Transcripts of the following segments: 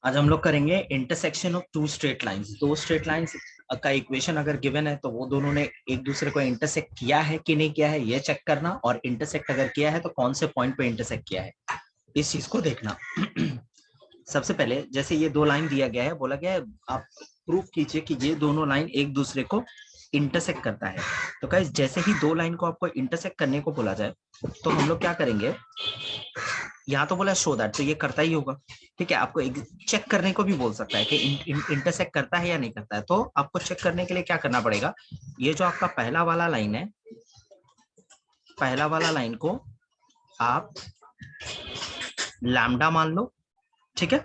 आज हम लोग करेंगे intersection of two straight lines. दो स्ट्रेट लाइंस का इक्वेशन अगर गिवन है तो वो दोनों ने एक दूसरे को इंटरसेक्ट किया है कि नहीं किया है ये चेक करना, और इंटरसेक्ट अगर किया है तो कौन से पॉइंट पे इंटरसेक्ट किया है इस चीज को देखना। सबसे पहले जैसे ये दो लाइन दिया गया है, बोला गया है आप प्रूफ कीजिए कि ये दोनों लाइन एक दूसरे को इंटरसेक्ट करता है। तो गाइस जैसे ही दो लाइन को आपको इंटरसेक्ट करने को बोला जाए तो हम लोग क्या करेंगे, यहाँ तो बोला शो दैट, तो ये करता ही होगा। ठीक है, आपको एक चेक करने को भी बोल सकता है कि इंटरसेक्ट करता है या नहीं करता है। तो आपको चेक करने के लिए क्या करना पड़ेगा, ये जो आपका पहला वाला लाइन है, पहला वाला लाइन को आप लैम्डा मान लो। ठीक है,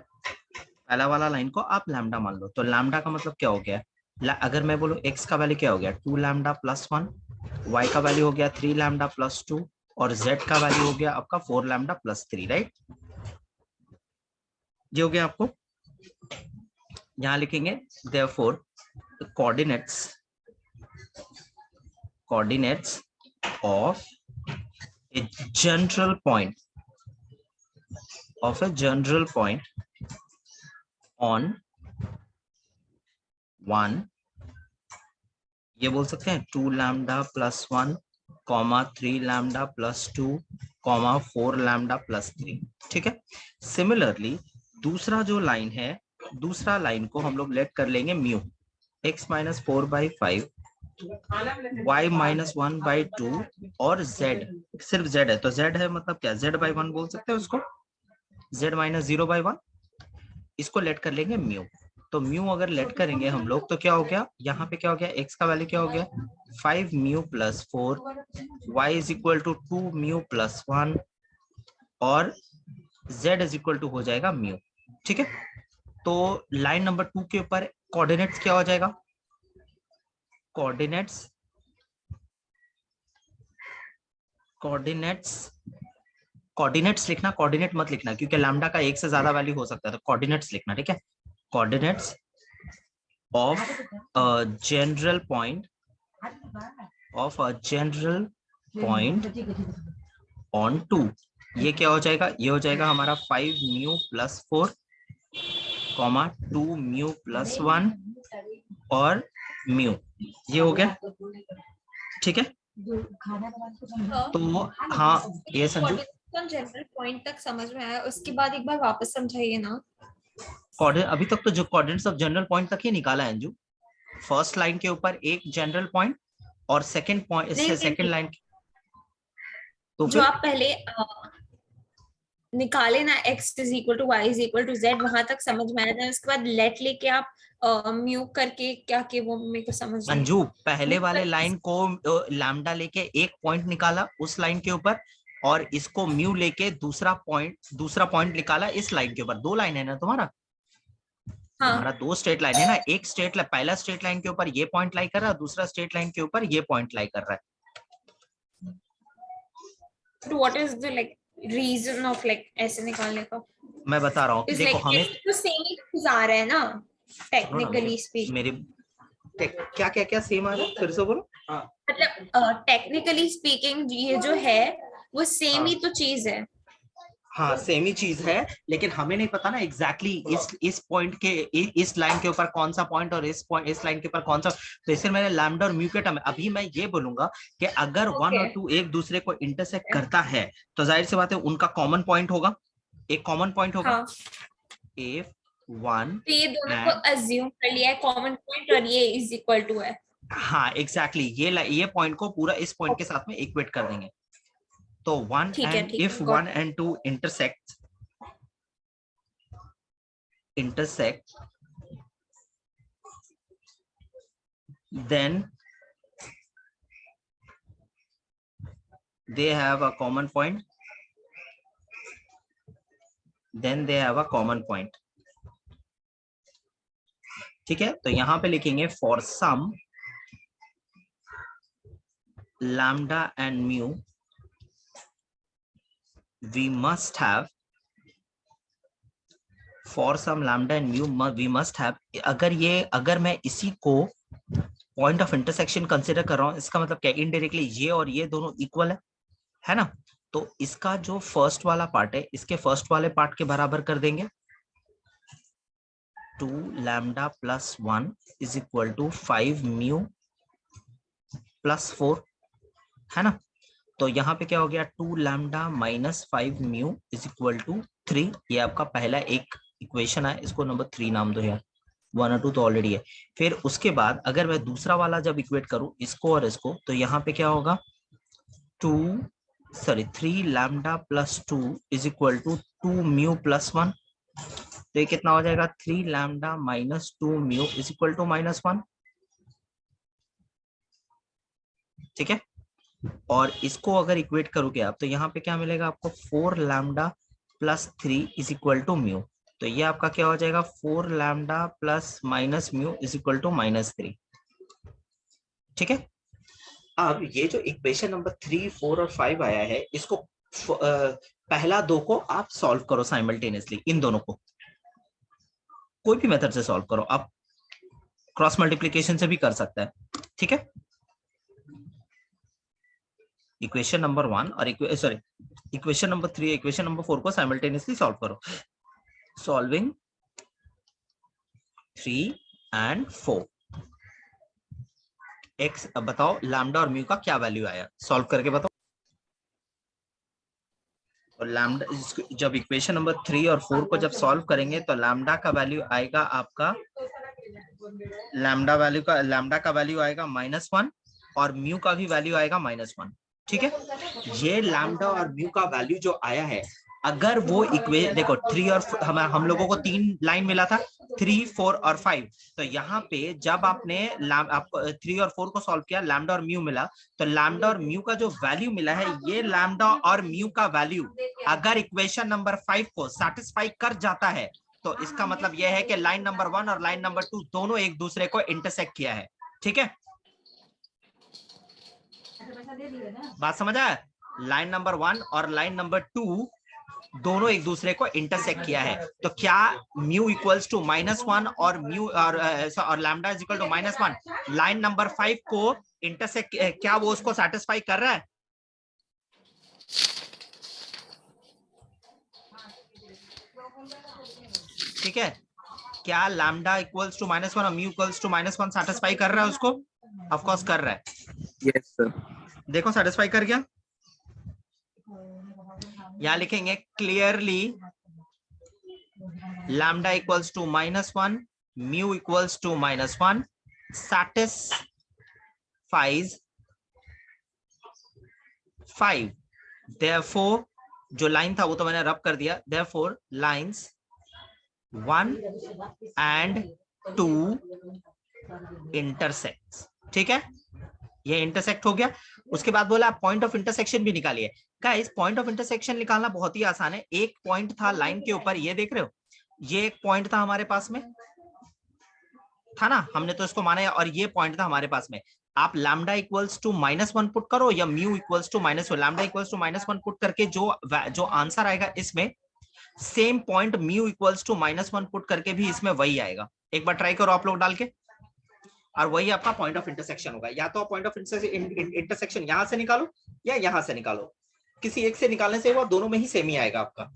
पहला वाला लाइन को आप लैम्डा मान लो। तो लैम्डा का मतलब क्या हो गया, अगर मैं बोलूं एक्स का वैल्यू क्या हो गया 2 लैम्डा प्लस 1, वाई का वैल्यू हो गया 3 लैम्डा प्लस 2 और z का वैल्यू हो गया आपका 4 लैम्डा प्लस 3, राइट। ये हो गया। आपको यहां लिखेंगे therefore coordinates of a general point on one, ये बोल सकते हैं 2 lambda plus 1 comma 3 lambda plus 2 comma 4 lambda plus 3। ठीक है, सिमिलरली दूसरा जो लाइन है, दूसरा लाइन को हम लोग लेट कर लेंगे mu x minus 4/5 y minus 1/2 और z, सिर्फ z है तो z है मतलब क्या z/1 बोल सकते हैं उसको, z माइनस 0/1, इसको लेट कर लेंगे म्यू। तो म्यू अगर लेट करेंगे हम लोग तो क्या हो गया, यहाँ पे क्या हो गया, x का वैल्यू क्या हो गया 5 mu plus 4, y is equal to 2 mu plus 1 और z इज इक्वल टू हो जाएगा म्यू। ठीक है, तो लाइन नंबर 2 के ऊपर कोऑर्डिनेट्स क्या हो जाएगा, कोऑर्डिनेट्स लिखना, कोऑर्डिनेट मत लिखना क्योंकि लैम्डा का एक से ज्यादा वैल्यू हो सकता है, तो कोऑर्डिनेट्स लिखना। ठीक है, coordinates of a general point on 2, ये क्या हो जाएगा, ये हो जाएगा हमारा 5 mu plus 4 comma 2 mu plus 1 और म्यू, ये हो गया। ठीक है, तो हाँ ये संजू जनरल पॉइंट तक समझ में आया, उसके बाद एक बार वापस समझाइए ना। अभी तक तो जो कोऑर्डिनेट्स ऑफ जनरल पॉइंट तक ही निकाला है अंजू, फर्स्ट लाइन के ऊपर एक जनरल पॉइंट और सेकंड पॉइंट, सेकंड लाइन तो जो आप पहले निकाले ना x is equal to y is equal to z, वहां तक समझ में आया था। उसके बाद लेट लेके आप म्यू करके क्या के वो मेरे को समझ नहीं। अंजू पहले वाले लाइन को लैम्डा लेके एक पॉइंट निकाला उस लाइन के ऊपर, और इसको म्यू लेके दूसरा पॉइंट निकाला इस लाइन के ऊपर। दो लाइन है ना तुम्हारा, हाँ। तुम्हारा दो स्ट्रेट लाइन है ना, एक स्ट्रेट लाइन, पहला स्ट्रेट लाइन के ऊपर ये पॉइंट लाई कर रहा है, दूसरा स्ट्रेट लाइन के ऊपर ये पॉइंट लाई कर रहा है। तो what is the like reason of like ऐसे निकालने का? मैं बता रहा हूँ, देखो हमें तो सेम ही चीज आ रहा है ना टेक्निकली स्पीकिंग। मेरे क्या क्या क्या सेम आ रहा है, फिर से बोलो। मतलब टेक्निकली स्पीकिंग ये जो है वो सेम ही तो चीज है। हाँ सेम ही चीज है, लेकिन हमें नहीं पता ना एग्जैक्टली इस पॉइंट के इस लाइन के ऊपर कौन सा पॉइंट और इस लाइन के ऊपर कौन सा। तो इसलिए मैंने लैम्डा और म्यू के टर्म, अभी मैं ये बोलूंगा कि अगर 1 और 2 एक दूसरे को इंटरसेक्ट करता है तो जाहिर सी बात है उनका कॉमन पॉइंट होगा, एक कॉमन पॉइंट होगा। हाँ। if 1 तो ये दोनों को अज्यूम कर लिया है कॉमन पॉइंट और ये इज इक्वल टू है। हाँ एग्जैक्टली ये पॉइंट को पूरा इस पॉइंट के साथ में इक्वेट कर देंगे। तो 1 and if 1 and 2 intersect, then they have a common point, ठीक है, तो यहां पे लिखेंगे for some lambda and mu we must have, for some lambda and mu we must have, अगर मैं इसी को पॉइंट ऑफ इंटरसेक्शन कंसिडर कर रहा हूं, इसका मतलब क्या, इनडायरेक्टली ये और ये दोनों इक्वल है ना। तो इसका जो फर्स्ट वाला पार्ट है इसके फर्स्ट वाले पार्ट के बराबर कर देंगे। 2 lambda plus 1 is equal to 5 mu plus 4, है ना। तो यहाँ पे क्या हो गया, 2 lambda minus 5 mu is equal to 3। ये आपका पहला एक इक्वेशन है, इसको नंबर 3 नाम दो यार, 1 और 2 तो ऑलरेडी है। फिर उसके बाद अगर मैं दूसरा वाला जब इक्वेट करूं इसको और इसको, तो यहाँ पे क्या होगा, 3 lambda plus 2 is equal to 2 mu plus 1। तो ये कितना हो जाएगा, 3 lambda minus 2 mu is equal to -1। ठीक है, और इसको अगर इक्वेट करोगे आप तो यहाँ पे क्या मिलेगा आपको, 4 lambda plus 3 is equal to mu. तो ये आपका क्या हो जाएगा, 4 lambda plus minus mu is equal to -3। ठीक है, अब ये जो इक्वेशन नंबर 3, 4 और 5 आया है, इसको पहला दो को आप सॉल्व करो साइमल्टेनियसली, इन दोनों को कोई भी मेथड से सॉल्व करो, आप क्रॉस मल्टीप्लिकेशन से भी कर सकता है। ठीक है, इक्वेशन नंबर 1 और इक्वेशन नंबर 3, इक्वेशन नंबर 4 को साइमल्टेनियसली सॉल्व करो। सॉल्विंग 3 and 4, एक्स बताओ लैम्डा और म्यू का क्या वैल्यू आया, सॉल्व करके बताओ। तो लैम्डा, जब इक्वेशन नंबर 3 और 4 को जब सॉल्व करेंगे तो लैम्डा का वैल्यू आएगा आपका, लैम्डा का वैल्यू आएगा -1 और म्यू का भी वैल्यू आएगा -1। ठीक है, ये लैम्डा और म्यू का वैल्यू जो आया है, अगर वो इक्वेशन देखो 3 और हम लोगों को 3 लाइन मिला था, 3, 4 और 5। तो यहाँ पे जब आपने 3 और 4 को सॉल्व किया, लैम्डा और म्यू मिला, तो लैम्डा और म्यू का जो वैल्यू मिला है, ये लैम्डा और म्यू का वैल्यू अगर इक्वेशन नंबर 5 को सेटिस्फाई कर जाता है, तो इसका मतलब यह है कि लाइन नंबर 1 और लाइन नंबर 2 दोनों एक दूसरे को इंटरसेक्ट किया है। ठीक है, बात समझ आया, लाइन नंबर 1 और लाइन नंबर 2 दोनों एक दूसरे को इंटरसेक्ट किया है। तो क्या म्यू इक्वल्स टू -1 और म्यू और lambda is equal to -1, line number 5 को इंटरसेक्ट, क्या वो उसको सेटिस्फाई कर रहा है? ठीक है, क्या लैम्डा इक्वल्स टू -1 और म्यू इक्वल्स टू -1 सेटिस्फाई कर रहा है उसको? ऑफ कोर्स कर रहा है। Yes sir. देखो सेटिस्फाई कर गया। यहां लिखेंगे clearly lambda equals to -1, mu equals to -1, satisfies 5। therefore जो लाइन था वो तो मैंने रब कर दिया, therefore lines 1 and 2 intersects। ठीक है, ये इंटरसेक्ट हो गया। उसके बाद बोला पॉइंट ऑफ इंटरसेक्शन भी निकालिए। गाइस पॉइंट ऑफ इंटरसेक्शन निकालना बहुत ही आसान है। एक पॉइंट था लाइन के ऊपर, ये देख रहे हो, ये एक पॉइंट था हमारे पास में, था ना, हमने तो इसको माना है, और ये पॉइंट था हमारे पास में। आप लैम्डा इक्वल्स टू -1 पुट करो या mu equals to -1, lambda equals to -1 put करके जो आंसर आएगा इसमें, same point mu equals to -1 put करके भी इसमें वही आएगा। एक बार ट्राई करो आप लोग डाल के, और वही आपका पॉइंट ऑफ इंटरसेक्शन होगा। या तो पॉइंट ऑफ इंटरसेक्शन यहां से निकालो या यहां से निकालो, किसी एक से निकालने से वो दोनों में ही सेम ही आएगा आपका।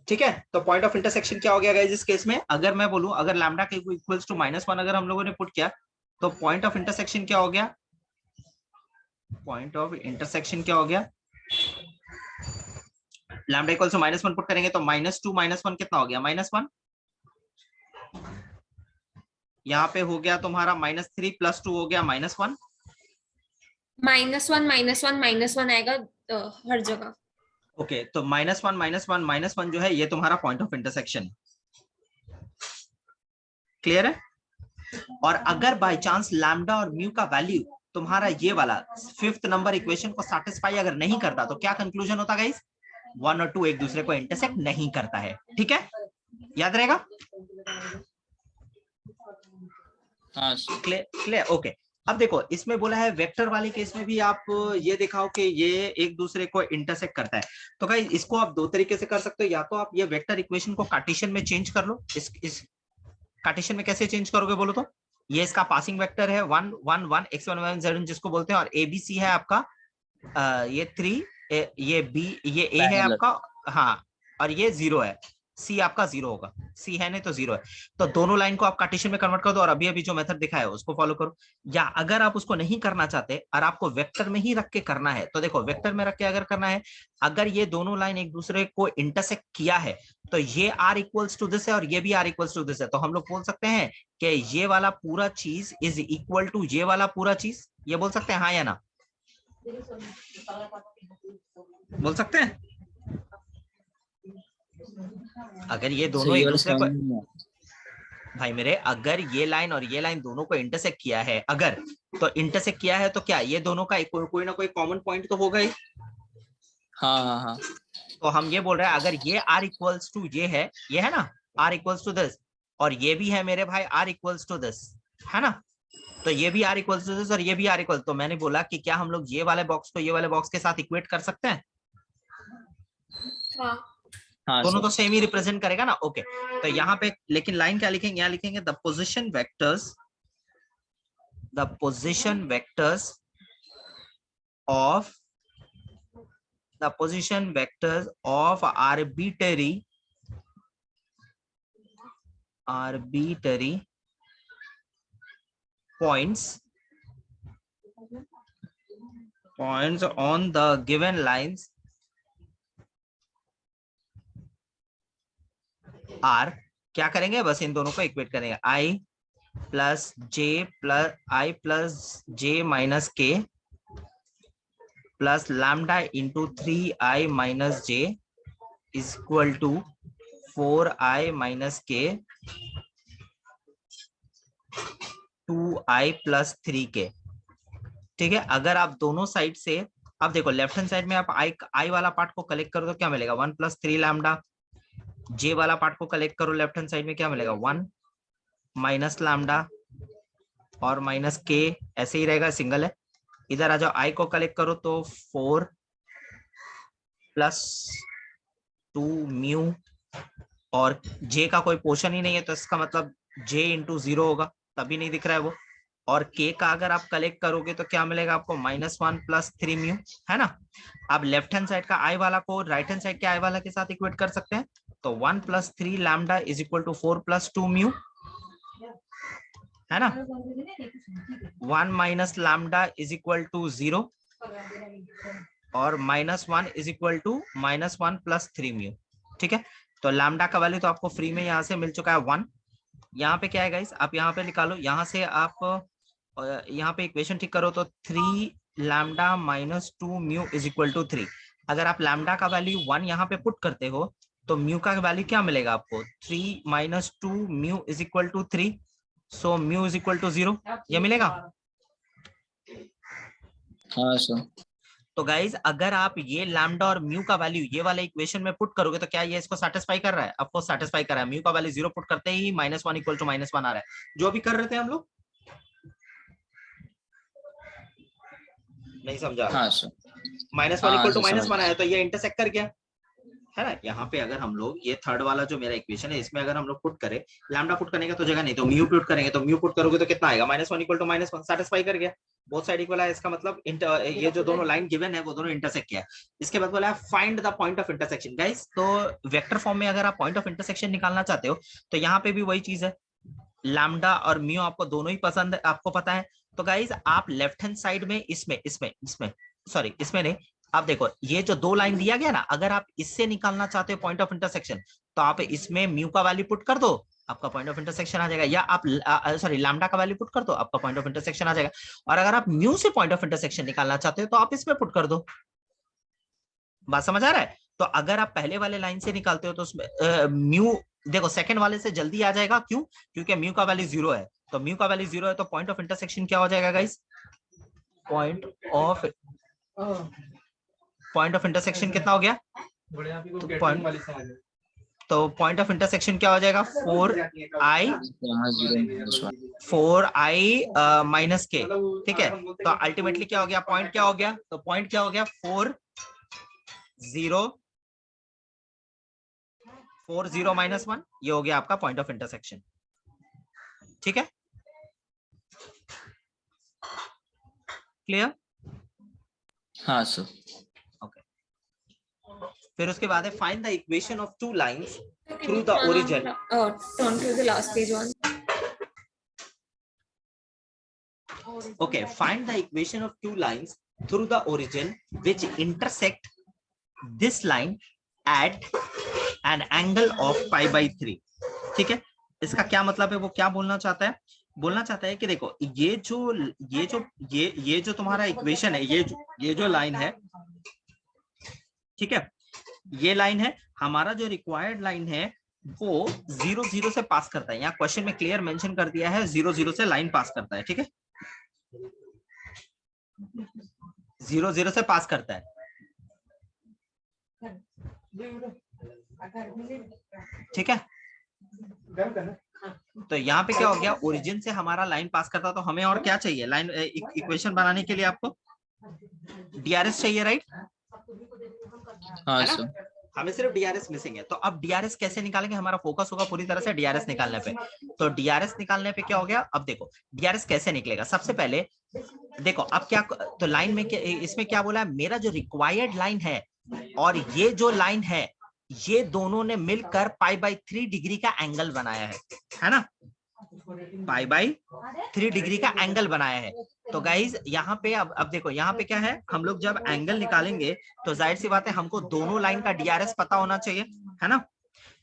ठीक है, तो पॉइंट ऑफ इंटरसेक्शन क्या हो गया गाइस इस केस में, अगर मैं बोलूं अगर लैम्डा के इक्वल्स टू -1 अगर हम लोगों ने पुट किया, तो पॉइंट ऑफ इंटरसेक्शन क्या हो गया, पॉइंट ऑफ इंटरसेक्शन क्या हो गया, लैम्डा इक्वल्स टू -1 पुट करेंगे तो -2 -1 कितना हो गया, -1। यहाँ पे हो गया तुम्हारा -3 + 2 हो गया -1। -1 आएगा हर जगह। ओके, तो -1 जो है ये तुम्हारा पॉइंट ऑफ इंटरसेक्शन। क्लियर है? और अगर बाय चांस लैम्डा और म्यू का वैल्यू तुम्हारा ये वाला 5th नंबर इक्वेशन को सेटिस्फाई अगर नहीं करता, तो क्या कंक्लूजन होता गाइस, 1 और 2 एक दूसरे को इंटरसेक्ट नहीं करता है। ठीक है, याद रहेगा? क्लियर? ओके, अब देखो इसमें बोला है वेक्टर वाले केस में भी आप ये दिखाओ कि ये एक दूसरे को इंटरसेक्ट करता है। तो गाइस इसको आप दो तरीके से कर सकते हो, या तो आप ये वेक्टर इक्वेशन को कार्टेशियन में चेंज कर लो। इस कार्टेशियन में कैसे चेंज करोगे बोलो तो, ये इसका पासिंग वेक्टर है 1 1 1 x1 y1 z1 जिसको बोलते हैं, और ABC है आपका ये 3 ये बी, ये ए है Parallel. आपका, हाँ, और ये 0 है, सी आपका 0 होगा, सी है नहीं तो 0 है। तो दोनों लाइन को आप कार्टेशियन में कन्वर्ट कर दो और अभी अभी जो मेथड दिखा है उसको फॉलो करो। या अगर आप उसको नहीं करना चाहते और आपको वेक्टर में ही रख के करना है, तो देखो वेक्टर में रख के अगर करना है, अगर ये दोनों लाइन एक दूसरे को इंटरसेक्ट किया है तो ये आर इक्वल्स टू दिस है और ये भी आर इक्वल्स टू दिस है, तो हम लोग बोल सकते हैं कि ये वाला पूरा चीज इज इक्वल टू ये वाला पूरा चीज, ये बोल सकते हैं हाँ या ना, बोल सकते हैं। अगर ये So दोनों ये एक वाला दूसरे को, समझ नहीं आया। भाई मेरे, अगर ये लाइन और ये लाइन दोनों को इंटरसेक्ट किया है, अगर तो इंटरसेक्ट किया है तो क्या ये दोनों का कोई ना कोई कॉमन पॉइंट तो होगा ही। हाँ हाँ हाँ। तो हम ये बोल रहे हैं अगर ये आर इक्वल्स टू ये है ना, आर इक्वल्स टू दिस, और ये भी है मेरे भाई आर इक्वल्स टू दिस, है ना, तो ये भी आर इक्वल्स टू दिस और ये भी आर इक्वल, तो मैंने बोला कि क्या हम लोग ये वाले बॉक्स को ये वाले बॉक्स के साथ इक्वेट कर सकते हैं। हाँ हाँ दोनों तो सर। सेम ही रिप्रेजेंट करेगा ना, ओके। तो यहाँ पे लेकिन लाइन क्या लिखेंगे, यहाँ लिखेंगे the position vectors of arbitrary points on the given lines are, क्या करेंगे, बस इन दोनों को इक्वेट करेंगे, i plus j minus k plus lambda into 3i minus j is equal to 4i minus k 2i plus 3k। ठीक है, अगर आप दोनों साइड से, अब देखो लेफ्ट हैंड साइड में आप आई वाला पार्ट को कलेक्ट करो तो क्या मिलेगा, 1 प्लस 3 लैम्डा, जे वाला पार्ट को कलेक्ट करो लेफ्ट हैंड साइड में क्या मिलेगा, 1 माइनस लैम्डा और माइनस के, ऐसे ही रहेगा, सिंगल है। इधर आ जाओ, आई को कलेक्ट करो तो 4 प्लस 2 म्यू, और जे का कोई पोर्शन ही नहीं है तो इसका मतलब जे इंटू 0 होगा, तभी नहीं दिख रहा है वो। और के का अगर आप कलेक्ट करोगे तो क्या मिलेगा आपको, -1 प्लस 3 म्यू, है ना। अब लेफ्ट हैंड साइड का आई वाला को राइट हैंड साइड के आई वाला के साथ इक्वेट कर सकते हैं, तो 1 plus 3 lambda is equal to 4 plus 2 mu, है ना। 1 minus lambda is equal to 0 और -1 is equal to -1 plus 3 mu. ठीक है, तो लैम्डा का वैल्यू तो आपको फ्री में यहाँ से मिल चुका है 1। यहाँ पे क्या है गाइस, आप यहाँ पे निकालो, यहाँ से आप यहाँ पे इक्वेशन ठीक करो तो 3 lambda minus 2 mu is equal to 3। अगर आप लैम्डा का वैल्यू 1 यहाँ पे पुट करते हो तो म्यू का वैल्यू क्या मिलेगा आपको, 3 minus 2 mu is equal to 3, so mu is equal to 0, ये मिलेगा। हाँ सर। तो गाइज अगर आप ये लैम्डा और म्यू का वैल्यू ये वाले इक्वेशन में पुट करोगे तो क्या ये इसको सेटिस्फाई कर रहा है, आपको सेटिस्फाई कर रहा है। म्यू का वैल्यू 0 पुट करते ही -1 इक्वल टू -1 आ रहा है, जो भी कर रहे थे हम लोग, नहीं समझा। हाँ सर। -1 इक्वल टू समझ -1 आया तो ये इंटरसेक्ट कर गया, है ना। यहाँ पे अगर हम लोग ये थर्ड वाला जो मेरा इक्वेशन है इसमें अगर हम लोग पुट करें, लैम्डा पुट करने का तो जगह नहीं, तो म्यू पुट करेंगे, तो म्यू पुट करोगे तो कितना आएगा, -1 इक्वल टू -1, सेटिस्फाई कर गया, बोथ साइड इक्वल है। इसका मतलब ये जो दोनों लाइन गिवन है वो दोनों इंटरसेक्ट किया है। इसके बाद बोला है find the point of intersection. Guys तो वेक्टर फॉर्म में अगर आप पॉइंट ऑफ इंटरसेक्शन निकालना चाहते हो तो यहाँ पे भी वही चीज है, लैम्डा और म्यू आपको दोनों ही पसंद है, आपको पता है। तो गाइस आप लेफ्ट हैंड साइड में इसमें नहीं, आप देखो ये जो दो लाइन दिया गया ना, अगर आप इससे निकालना चाहते हो पॉइंट ऑफ इंटरसेक्शन तो आप इसमें म्यू का वैल्यू पुट कर दो, आपका पॉइंट ऑफ इंटरसेक्शन आ जाएगा। या आप लैम्डा का वैल्यू पुट कर दो, आपका पॉइंट ऑफ इंटरसेक्शन आ जाएगा। और अगर आप म्यू से पॉइंट ऑफ इंटरसेक्शन निकालना चाहते हो तो आप इसमें पुट कर दो। बात समझ आ रहा है। तो अगर आप पहले वाले लाइन से निकालते हो तो उसमें म्यू देखो सेकंड वाले से जल्दी आ जाएगा, क्यों, क्योंकि म्यू का वैल्यू 0 है। तो म्यू का वैल्यू 0 है तो पॉइंट ऑफ इंटरसेक्शन क्या हो जाएगा गाइस, पॉइंट ऑफ इंटरसेक्शन कितना हो गया, तो पॉइंट ऑफ इंटरसेक्शन क्या हो जाएगा, 4i माइनस के। ठीक है, तो अल्टीमेटली क्या हो गया, पॉइंट क्या हो गया, तो पॉइंट क्या हो गया 4 0 -1, ये हो गया आपका पॉइंट ऑफ इंटरसेक्शन। ठीक है, क्लियर। हाँ सर। ओके, फिर उसके बाद है find the equation of two lines through the origin. Turn to the last page one. Okay, find the equation of two lines through the origin which intersect this line at an angle of pi by 3। ठीक है, इसका क्या मतलब है, वो क्या बोलना चाहता है? बोलना चाहता है कि देखो ये जो तुम्हारा इक्वेशन है, ये जो लाइन है, ठीक है, ये लाइन है, हमारा जो रिक्वायर्ड लाइन है वो 0 0 से पास करता है। यहाँ क्वेश्चन में क्लियर मेंशन कर दिया है 0 0 से लाइन पास करता है। ठीक है, 0 0 से पास करता है। ठीक है, तो यहाँ पे क्या हो गया, ओरिजिन से हमारा लाइन पास करता, तो हमें और क्या चाहिए, लाइन इक्वेशन बनाने के लिए आपको डीआरएस चाहिए, राइट? हाँ सर। हमें सिर्फ डीआरएस मिसिंग है। तो अब डीआरएस कैसे निकालेंगे, हमारा फोकस होगा पूरी तरह से डीआरएस निकालने पे। तो डीआरएस निकालने पे क्या हो गया, अब देखो डीआरएस कैसे निकलेगा। सबसे पहले देखो अब क्या, तो लाइन में इसमें क्या बोला है, मेरा जो रिक्वायर्ड लाइन है और ये जो लाइन है, ये दोनों ने मिलकर पाई बाई 3 डिग्री का एंगल बनाया है ना, पाई बाई 3 डिग्री का एंगल बनाया है। तो गाइज यहाँ पे अब देखो, यहाँ पे क्या है, हम लोग जब एंगल निकालेंगे तो जाहिर सी बात है हमको दोनों लाइन का डीआरएस पता होना चाहिए, है ना।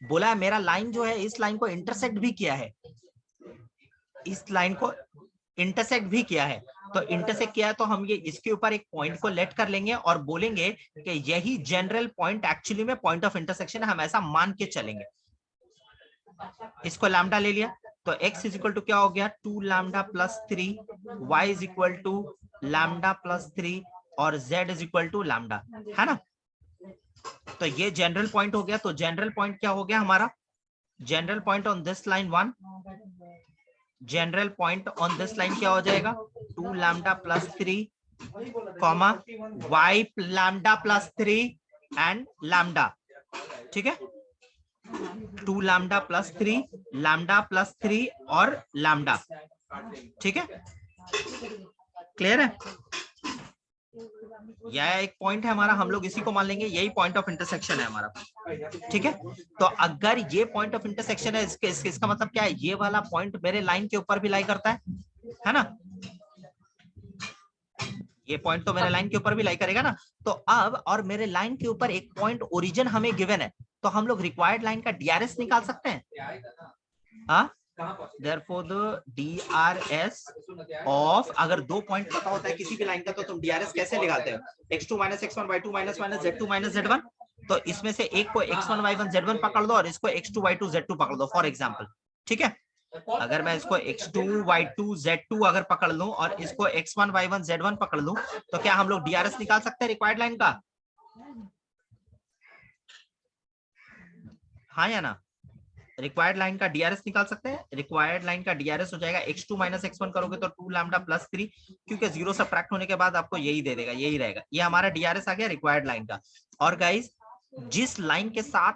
बोला है मेरा लाइन जो है इस लाइन को इंटरसेक्ट भी किया है, इस लाइन को इंटरसेक्ट भी किया है। तो इंटरसेक्ट किया है तो हम ये इसके ऊपर एक पॉइंट को लेट कर लेंगे और बोलेंगे कि यही जनरल पॉइंट एक्चुअली में पॉइंट ऑफ इंटरसेक्शन है, हम ऐसा मान के चलेंगे। इसको लैम्डा ले लिया तो x इज इक्वल टू क्या हो गया, 2 lambda plus 3, y is equal to lambda plus 3 और z is equal to lambda, है ना। तो ये जनरल पॉइंट हो गया। तो जनरल पॉइंट क्या हो गया हमारा, general point on this line 1, general point on this line क्या हो जाएगा, 2 lambda plus 3 comma y lambda plus 3 and lambda. ठीक है, 2 लैम्डा प्लस 3, लैम्डा प्लस 3 और लैम्डा। ठीक है, क्लियर है। यह एक पॉइंट है हमारा, हम लोग इसी को मान लेंगे यही पॉइंट ऑफ इंटरसेक्शन है हमारा। ठीक है, तो अगर ये पॉइंट ऑफ इंटरसेक्शन है, इसका मतलब क्या है, ये वाला पॉइंट मेरे लाइन के ऊपर भी लाई करता है ना। ये पॉइंट तो मेरे लाइन के ऊपर भी लाई करेगा ना। तो अब और मेरे लाइन के ऊपर एक पॉइंट ओरिजिन हमें गिवन है, तो हम लोग रिक्वायर्ड लाइन का डीआरएस निकाल सकते हैं। हाँ, therefore the DRS of, अगर 2 पॉइंट पता होता है किसी भी लाइन का तो तुम डीआरएस कैसे निकालते हो, x2 - x1 y2 - z2 - z1। तो इसमें से एक को x1 y1 z1 पकड़ दो और इसको x2 y2 z2 पकड़ दो फॉर एग्जांपल। ठीक है, अगर मैं इसको x2 y2 z2 अगर पकड़ लूं और इसको x1 y1 z1 पकड़ लूं, तो क्या हम लोग डीआरएस निकाल सकते हैं रिक्वायर्ड लाइन का? हाँ या ना, रिक्वायर्ड लाइन का डीआरएस निकाल सकते हैं। रिक्वायर्ड लाइन का डीआरएस हो जाएगा x2 - x1 करोगे तो 2 लैम्डा प्लस 3, क्योंकि 0 सब्ट्रैक्ट होने के बाद आपको यही दे देगा, यही रहेगा। ये हमारा डीआरएस आ गया रिक्वायर्ड लाइन का। और गाइस जिस लाइन के साथ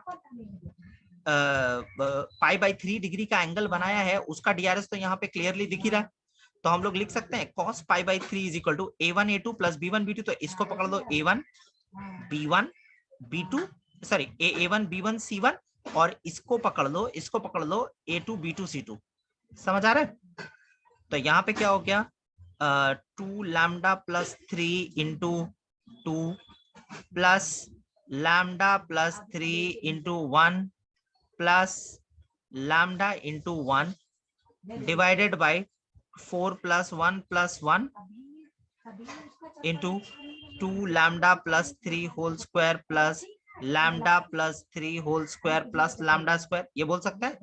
पाई बाई 3 डिग्री का एंगल बनाया है उसका डीआरएस तो यहाँ पे क्लियरली दिख ही रहा है। तो हम लोग लिख सकते हैं cos pi by 3 is equal to a1 a2 plus b1 b2। तो इसको पकड़ दो a1 b1 b2, sorry a1 b1 c1, और इसको पकड़ लो a2 b2 c2। समझ आ रहा है। तो यहाँ पे क्या हो गया, 2 lambda plus 3 into 2 plus lambda plus 3 into 1 plus lambda into 1 divided by 4 plus 1 plus 1 into 2 lambda plus 3 whole square plus lambda plus 3 whole square plus lambda square. ये बोल सकते हैं,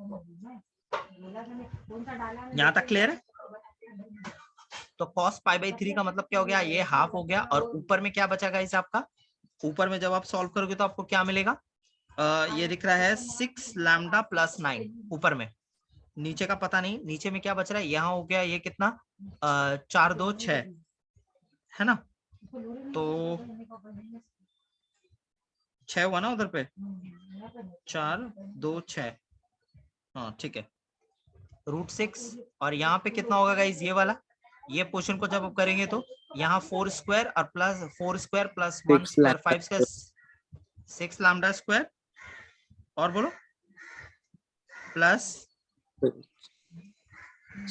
यहां तक क्लियर है। तो cos पाई बाई 3 का मतलब क्या हो गया, ये हाफ हो गया। और ऊपर में क्या बचा गाइस आपका, ऊपर में जब आप सॉल्व करोगे तो आपको क्या मिलेगा, ये दिख रहा है 6 लैम्डा प्लस 9 ऊपर में। नीचे का पता नहीं, नीचे में क्या बच रहा है, यहाँ हो गया ये कितना, 4 2 6 है ना। तो 6 हुआ ना उधर पे, 4 2 6, हाँ ठीक है, √6। और यहाँ पे कितना होगा गाइस, ये वाला, ये पोर्शन को जब आप करेंगे तो यहाँ 4 स्क्वायर और plus 4 square plus 1 square 5 square 6 lambda square और बोलो plus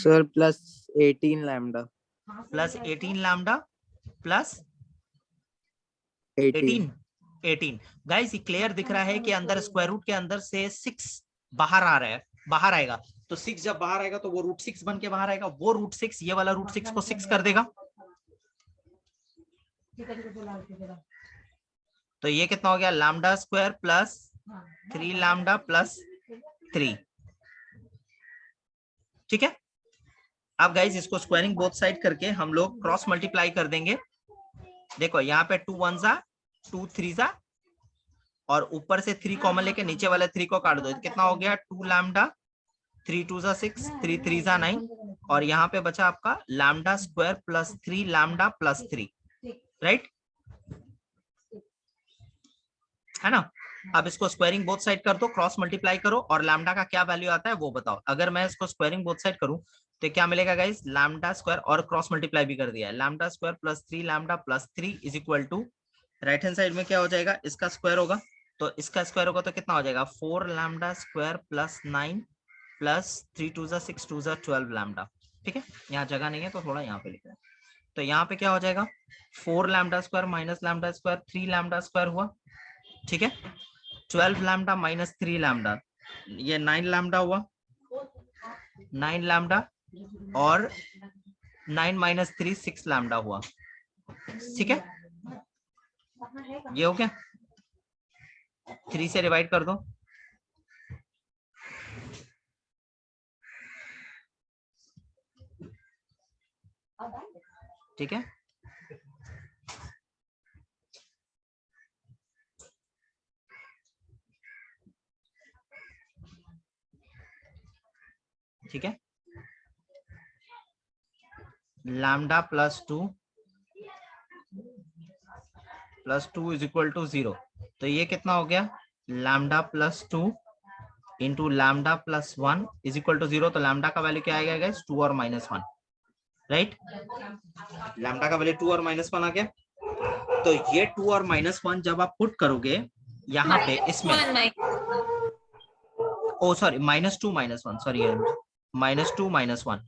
sir plus 18 lambda plus 18 lambda plus 18 18 guys, ये क्लियर दिख रहा है कि अंदर स्क्वायर रूट के अंदर से 6 बाहर आ रहा है, बाहर आएगा। तो 6 जब बाहर आएगा तो वो √6 बन के बाहर आएगा। वो √6 ये वाला √6 को 6 कर देगा। तो ये कितना हो गया, lambda square plus 3 lambda plus 3। ठीक है। अब गाइस इसको स्क्वायरिंग बोथ साइड करके हम लोग क्रॉस मल्टीप्लाई कर देंगे। देखो यहाँ पे 2 1 जा 2 3 जा और ऊपर से 3 कॉमन लेके नीचे वाले 3 को काट दो। कितना हो गया 2 लैम्डा, 3 2 जा 6, 3 3 जा 9 और यहाँ पे बचा आपका lambda square plus 3 lambda plus 3, right है ना। अब इसको स्क्वायरिंग बोथ साइड कर दो, क्रॉस मल्टीप्लाई करो और लैम्डा का क्या वैल्यू आता है वो बताओ। अगर मैं इसको स्क्वायरिंग बोथ साइड करूं तो क्या मिलेगा गाइस, लैम्डा स्क्वायर और क्रॉस मल्टीप्लाई भी कर दिया है, lambda square plus 3 lambda plus 3 is equal to right hand side में क्या हो जाएगा, इसका स्क्वायर होगा। तो इसका स्क्वायर होगा तो कितना हो जाएगा 4 लैम्डा स्क्वायर प्लस 9 प्लस 3 2 जा 6 2 जा 12 लैम्डा। ठीक है, यहाँ जगह नहीं है तो थोड़ा यहाँ पे लिख रहे हैं। तो यहाँ पे क्या हो जाएगा 4 lambda square minus lambda square 3 lambda square हुआ। ठीक है, 12 लैम्डा माइनस 3 लैम्डा, ये 9 लैम्डा हुआ, 9 लैम्डा और 9 माइनस 3 6 लैम्डा हुआ। ठीक है, ये हो गया, 3 से डिवाइड कर दो। ठीक है, ठीक है, lambda plus 2 is equal to 0। तो ये कितना हो गया lambda plus 2 into lambda plus 1 is equal to 0। तो लैम्डा का वैल्यू क्या आएगा गाइस 2 और -1, राइट। लैम्डा का वैल्यू 2 और -1 आ गया। तो ये 2 और -1 जब आप पुट करोगे यहाँ पे इसमें, ओ सॉरी -2 -1 सॉरी -2 -1,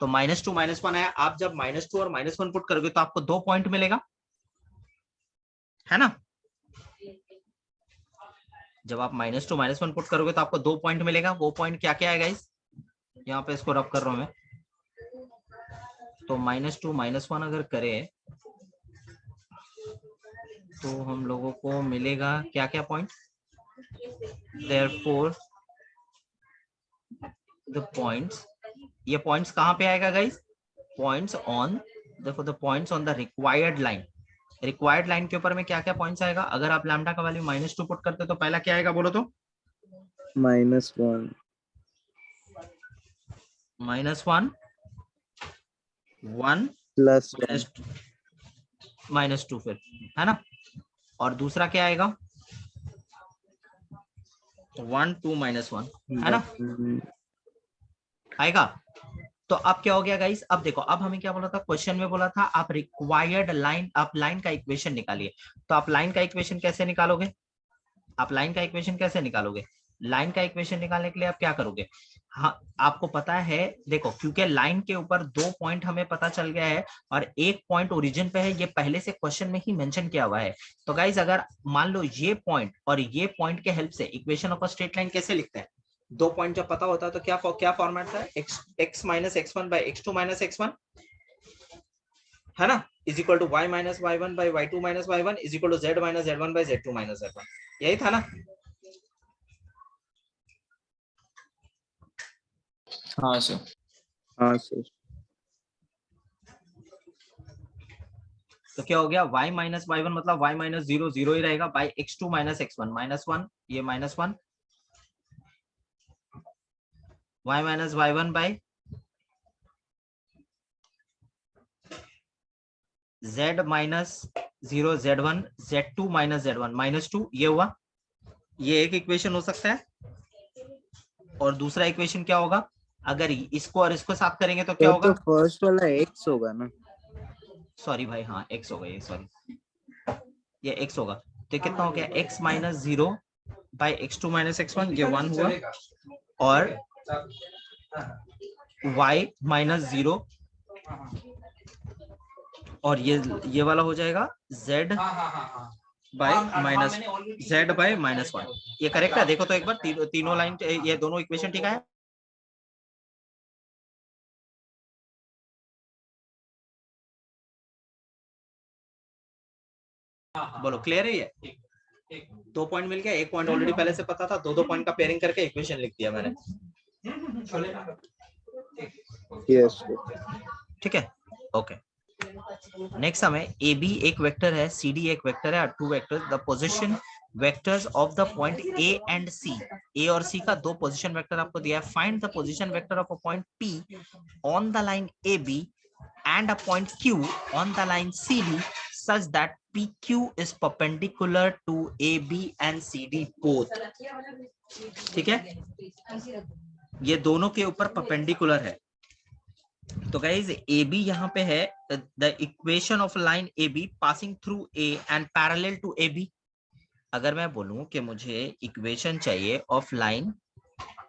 तो -2 -1 है। आप जब -2 और -1 पुट करोगे तो आपको 2 पॉइंट मिलेगा, है ना। जब आप -2 -1 पुट करोगे तो आपको 2 पॉइंट मिलेगा। वो पॉइंट क्या क्या है गाइस, यहाँ पे इसको रब कर रहा हूं मैं। तो -2 -1 अगर करें तो हम लोगों को मिलेगा क्या क्या पॉइंट, therefore the points, ये पॉइंट्स कहाँ पे आएगा गाइस, पॉइंट्स ऑन, देखो the points on the required line. Required line के ऊपर में क्या क्या पॉइंट्स आएगा। अगर आप लैम्डा का वैल्यू -2 पुट करते तो पहला क्या आएगा बोलो तो, -1 -1 1 प्लस -2 फिर, है ना। और दूसरा क्या आएगा 1 2 -1, है ना, आएगा। तो अब क्या हो गया गाइस, अब देखो, अब हमें क्या बोला था क्वेश्चन में, बोला था आप रिक्वायर्ड लाइन, आप लाइन का इक्वेशन निकालिए। तो आप लाइन का इक्वेशन कैसे निकालोगे, आप लाइन का इक्वेशन कैसे निकालोगे, लाइन का इक्वेशन निकालने के लिए आप क्या करोगे। हाँ आपको पता है, देखो क्योंकि लाइन के ऊपर 2 पॉइंट हमें पता चल गया है और 1 पॉइंट ओरिजिन पे है, ये पहले से क्वेश्चन में ही मेंशन किया हुआ है। तो गाइस अगर मान लो ये पॉइंट और ये पॉइंट के हेल्प से equation of a straight line कैसे लिखते हैं, 2 पॉइंट जब पता होता है तो क्या फॉर्मेट था, x minus x1 by x2 minus x1, है ना, is equal to y minus y1 by y2 minus y1 is equal to z minus z1 by z2 minus z1, यही था ना। हाँ सर। हाँ सर। तो क्या हो गया y माइनस y1 मतलब y माइनस 0 0 ही रहेगा, बाई x2 माइनस x1 -1, ये -1, y minus y1 by z minus 0 z1 z2 minus z1 -2, ये हुआ, ये एक इक्वेशन हो सकता है। और दूसरा इक्वेशन क्या होगा, अगर इसको और इसको साथ करेंगे तो क्या होगा, तो फर्स्ट वाला x होगा ना, सॉरी भाई, हाँ x होगा, ये सॉरी ये x होगा। तो कितना हो गया x minus 0 by x2 minus x1, ये 1 हुआ, और y माइनस 0, और ये वाला हो जाएगा z by minus z by -1। ये करेक्ट है? देखो तो एक बार तीनों लाइन, ये दोनों इक्वेशन ठीक है? बोलो क्लियर है? ये 2 पॉइंट मिल गया, 1 पॉइंट ऑलरेडी पहले से पता था, 2 पॉइंट का पेयरिंग करके इक्वेशन लिख दिया मैंने। यस ठीक है, ओके। नेक्स्ट हमें ए बी एक वेक्टर है, सी डी एक वेक्टर है, और 2 vectors, the position vectors of the point A and C. A और सी का 2 पोजीशन वेक्टर आपको दिया है। Find the position vector of a point P on the line A B and a point Q on the line C D such that PQ is perpendicular to AB and CD both। ठीक है, ये दोनों के ऊपर perpendicular है। तो guys AB यहाँ पे है, the equation of line AB passing through A and parallel to AB। अगर मैं बोलूं कि मुझे इक्वेशन चाहिए ऑफ लाइन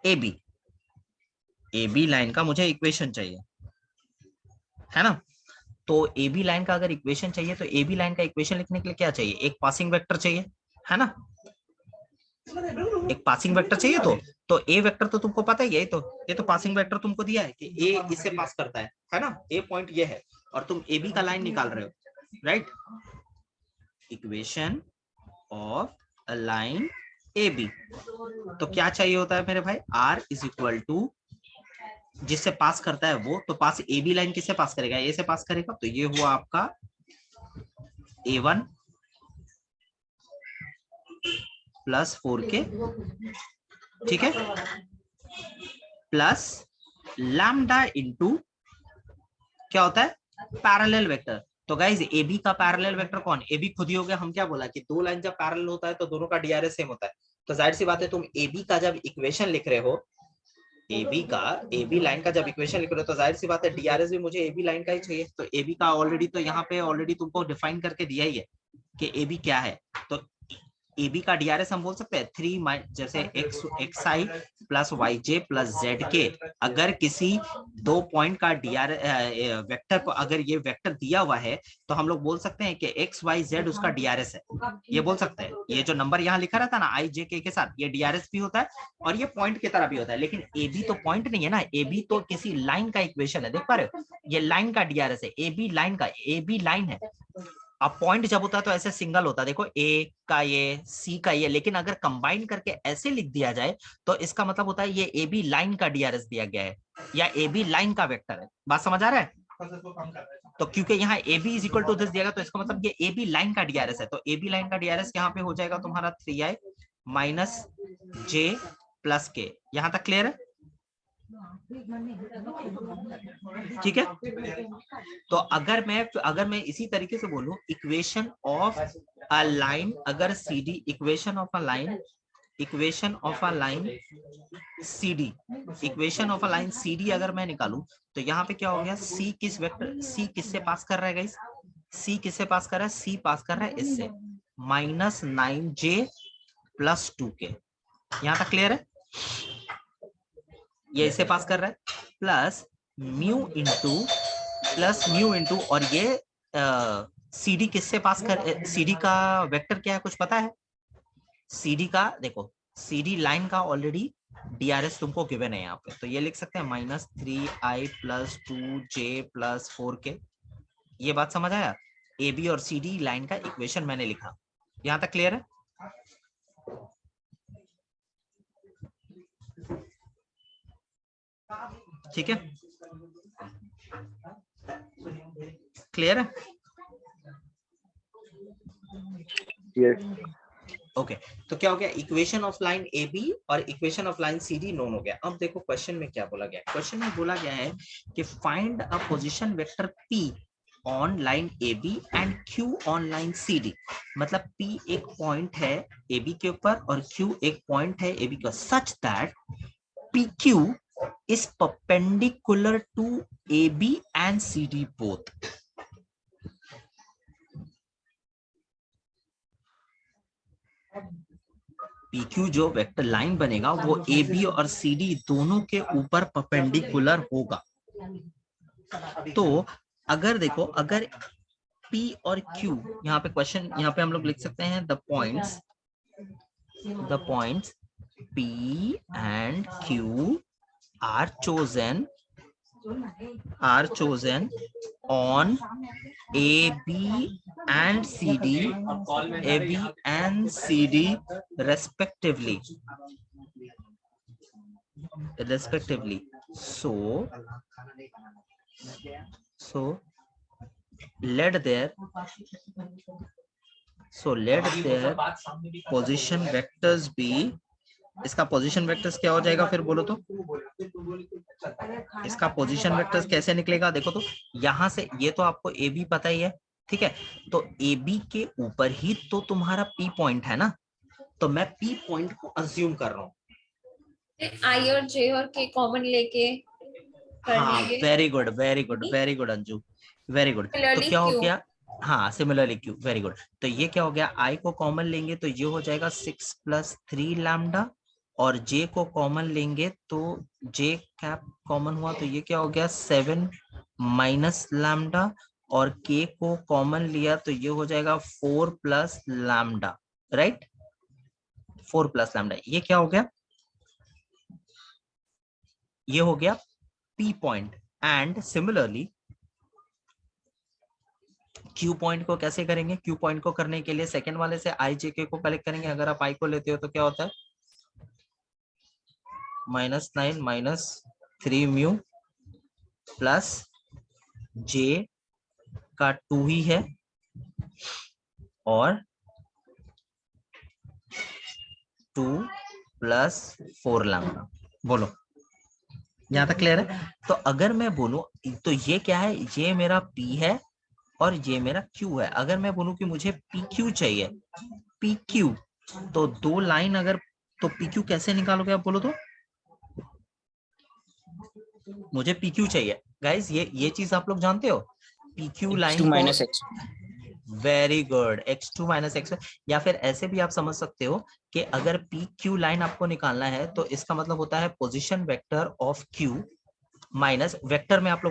AB लाइन का मुझे इक्वेशन चाहिए, है ना? तो AB लाइन का अगर इक्वेशन चाहिए तो AB लाइन का इक्वेशन लिखने के लिए क्या चाहिए? एक पासिंग वेक्टर चाहिए, है ना? एक पासिंग वेक्टर चाहिए। तो ए वेक्टर तो तुमको पता ही है, ये तो पासिंग वेक्टर तुमको दिया है कि ए इससे पास करता है ना? ए पॉइंट ये है, और तुम AB का लाइन निकाल रहे हो, right? Equation of a line AB, तो क्या चाहिए होता है मेरे भाई? R इज इक्वल टू जिससे पास करता है वो, तो पास AB लाइन किससे पास करेगा? ए से पास करेगा, तो ये हुआ आपका A1 प्लस 4K, ठीक है, प्लस लैम्डा इंटू क्या होता है? Parallel vector. तो गाइज AB का पैरेलल वेक्टर कौन? AB खुद ही हो गया। हम क्या बोला कि 2 लाइन जब पैरेलल होता है तो दोनों का DRS सेम होता है। तो जाहिर सी बात है, तुम AB का जब इक्वेशन लिख रहे हो, AB लाइन का जब इक्वेशन लिख रहे हो, तो जाहिर सी बात है DRS भी मुझे AB लाइन का ही चाहिए। तो AB का ऑलरेडी तो यहाँ पे ऑलरेडी तुमको डिफाइन करके दिया ही है कि AB क्या है। तो AB का DRS हम बोल सकते हैं 3 जैसे xi plus yj plus zk। अगर किसी 2 पॉइंट का DRS वेक्टर को, अगर ये वेक्टर दिया हुआ है, तो हम लोग बोल सकते हैं कि x y z उसका DRS है, ये बोल सकते हैं। ये जो नंबर यहाँ लिखा रहता है ना i j k के साथ, ये DRS भी होता है और ये पॉइंट की तरह भी होता है। लेकिन AB तो पॉइंट नहीं है ना, AB तो किसी लाइन का इक्वेशन है। देख पा रहे हो, ये लाइन का DRS है, AB लाइन का, AB लाइन है। अब पॉइंट जब होता है तो ऐसे सिंगल होता है, देखो ए का ये, सी का ये, लेकिन अगर कंबाइन करके ऐसे लिख दिया जाए तो इसका मतलब होता है ये ए बी लाइन का DRS दिया गया है, या ए बी लाइन का वेक्टर है। बात समझ आ रहा है? तो क्योंकि यहाँ A B is equal to this दिया गया, तो इसका मतलब ये ए बी लाइन का DRS है। तो ए बी लाइन का DRS यहाँ पे हो जाएगा तुम्हारा 3i माइनस j प्लस के। यहाँ तक क्लियर है? ठीक है। तो अगर मैं इसी तरीके से बोलूं, इक्वेशन ऑफ अ लाइन, अगर CD, equation of a line CD अगर मैं निकालूं, तो यहाँ पे क्या हो गया? C किस वेक्टर, C किससे पास कर रहा है गाइस? C किससे पास कर रहा है? C पास कर रहा है इससे, -9j प्लस 2k। यहाँ तक क्लियर है? ये इसे पास कर रहा है, प्लस म्यू इंटू, और ये CD किससे पास कर, CD का वेक्टर क्या है कुछ पता है? CD का देखो, CD लाइन का ऑलरेडी DRS तुमको गिवन है यहाँ पे, तो ये लिख सकते हैं -3i plus 2j plus 4k। ये बात समझ आया? AB और CD लाइन का इक्वेशन मैंने लिखा। यहाँ तक क्लियर है? ठीक है, क्लियर है? ओके, तो क्या हो गया? Equation of line A B और equation of line C D known हो गया। अब देखो क्वेश्चन में क्या बोला गया। क्वेश्चन में बोला गया है कि find a position vector P on line A B and Q on line C D. मतलब पी एक पॉइंट है ए बी के ऊपर और क्यू एक पॉइंट है ए बी का, such that P Q is perpendicular to AB and CD both। PQ जो वेक्टर लाइन बनेगा वो AB और CD दोनों के ऊपर परपेंडिकुलर होगा। तो अगर देखो, अगर P और Q, यहाँ पे क्वेश्चन, यहाँ पे हम लोग लिख सकते हैं the points P and Q are chosen on AB and CD respectively. So let their position vectors be, इसका पोजीशन वेक्टर्स क्या हो जाएगा फिर बोलो तो? इसका पोजीशन वेक्टर्स कैसे निकलेगा? देखो तो यहां से, ये तो आपको ए बी पता ही है, ठीक है, तो ए बी के ऊपर ही तो तुम्हारा पी पॉइंट है ना, तो मैं पी पॉइंट को अज्यूम कर रहा हूँ, आई और जे और के कॉमन लेके हाँ, very good Anju, very good. तो क्या हो गया? हाँ, सिमिलरली क्यू, वेरी गुड। तो ये क्या हो गया? आई को कॉमन लेंगे तो ये हो जाएगा 6 + 3 लैम्डा, और जे को कॉमन लेंगे तो जे कैप कॉमन हुआ तो ये क्या हो गया? 7 - लैम्डा, और के को कॉमन लिया तो ये हो जाएगा 4 + लैम्डा, राइट? 4 + लैम्डा, ये क्या हो गया? ये हो गया P point. And similarly Q point को कैसे करेंगे? क्यू पॉइंट को करने के लिए सेकंड वाले से आई जे के को कलेक्ट करेंगे। अगर आप आई को लेते हो तो क्या होता है? -9 - 3 म्यू प्लस जे का 2 ही है, और 2 + 4 लैम्डा। बोलो, यहां तक क्लियर है? तो अगर मैं बोलूं तो ये क्या है? ये मेरा पी है और ये मेरा क्यू है। अगर मैं बोलूं कि मुझे पी क्यू चाहिए, पी क्यू, तो दो लाइन अगर, तो पी क्यू कैसे निकालोगे आप बोलो तो? मुझे पी क्यू चाहिए गाइस, ये चीज आप लोग जानते हो? पी क्यू लाइन को, वेरी गुड, x2 - x1, या फिर ऐसे भी आप समझ सकते हो कि अगर पी क्यू लाइन आपको निकालना है तो इसका मतलब होता है position vector of Q minus vector में आप लोगों ने